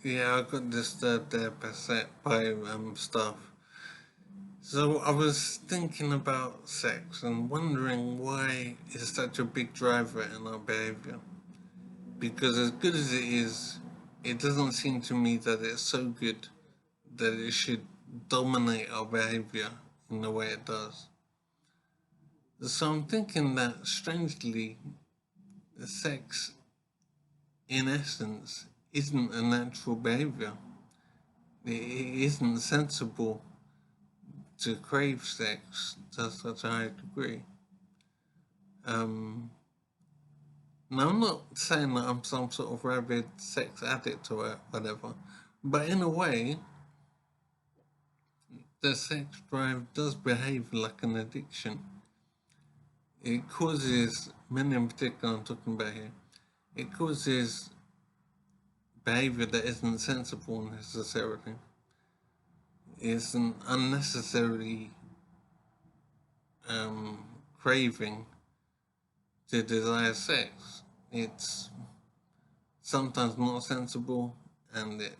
Yeah, I got disturbed there by stuff. So I was thinking about sex and wondering why it's such a big driver in our behavior. Because as good as it is, it doesn't seem to me that it's so good that it should dominate our behavior in the way it does. So I'm thinking that strangely, sex in essence isn't a natural behavior. It isn't sensible to crave sex to such a high degree. Um, Now, I'm not saying that I'm some sort of rabid sex addict or whatever, but in a way, the sex drive does behave like an addiction. It causes, men in particular, I'm talking about here, it causes behavior that isn't sensible necessarily. It's an unnecessary craving to desire sex. It's sometimes not sensible, and it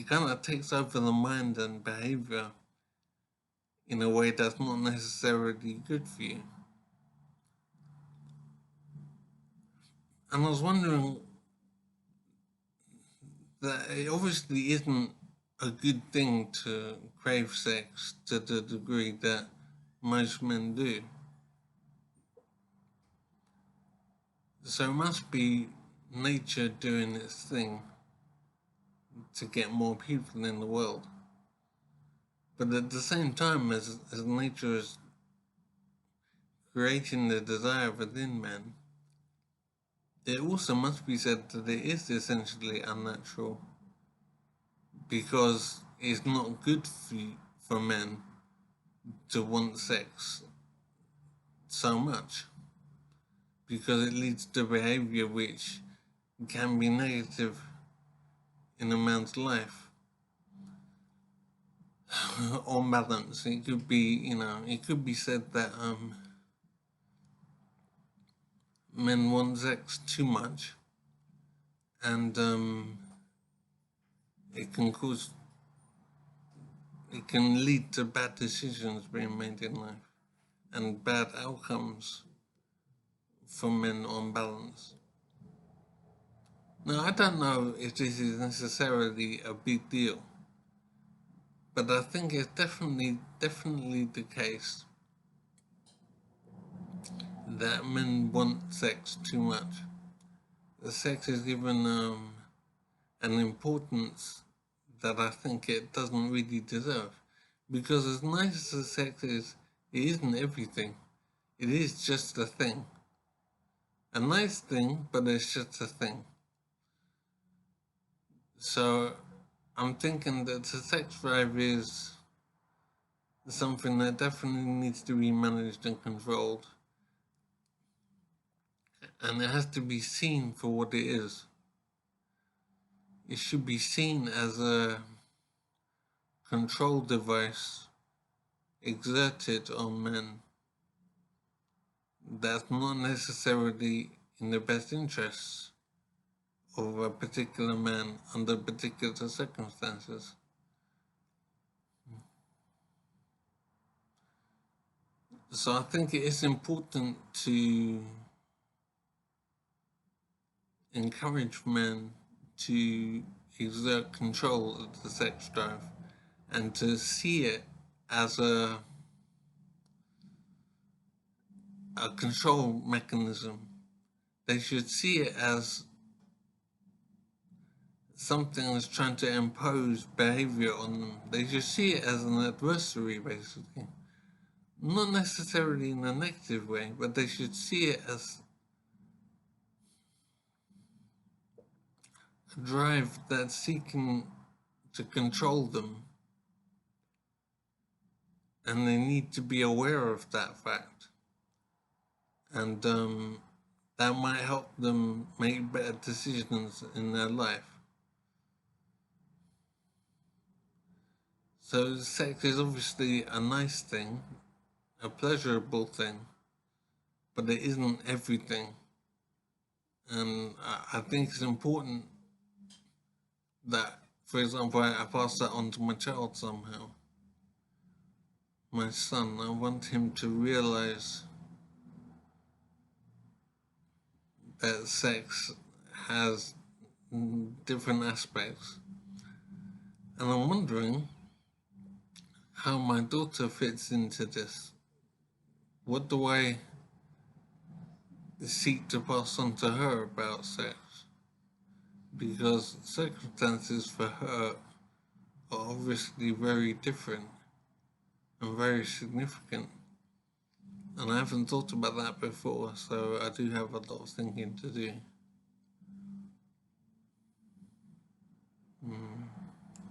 kind of takes over the mind and behavior in a way that's not necessarily good for you. And I was wondering that it obviously isn't a good thing to crave sex to the degree that most men do. So it must be nature doing its thing to get more people in the world. But at the same time, as nature is creating the desire within men, it also must be said that it is essentially unnatural because it's not good for men to want sex so much because it leads to behavior which can be negative in a man's life. On balance, it could be, it could be said that men want sex too much, and it can cause, it can lead to bad decisions being made in life and bad outcomes for men on balance. Now, I don't know if this is necessarily a big deal, but I think it's definitely the case that men want sex too much. The sex is given an importance that I think it doesn't really deserve. Because as nice as sex is, it isn't everything. It is just a thing. A nice thing, but it's just a thing. So I'm thinking that the sex drive is something that definitely needs to be managed and controlled. And it has to be seen for what it is. It should be seen as a control device exerted on men that's not necessarily in the best interests of a particular man under particular circumstances. So I think it is important to encourage men to exert control of the sex drive and to see it as a control mechanism. They should see it as something that's trying to impose behavior on them. They should see it as an adversary, basically. Not necessarily in a negative way, but they should see it as a drive that's seeking to control them. And they need to be aware of that fact. And that might help them make better decisions in their life. So sex is obviously a nice thing, a pleasurable thing, but it isn't everything. And I think it's important that, for example, I pass that on to my child somehow. My son, I want him to realize that sex has different aspects. And I'm wondering how my daughter fits into this. What do I seek to pass on to her about sex? Because circumstances for her are obviously very different and very significant. And I haven't thought about that before, so I do have a lot of thinking to do.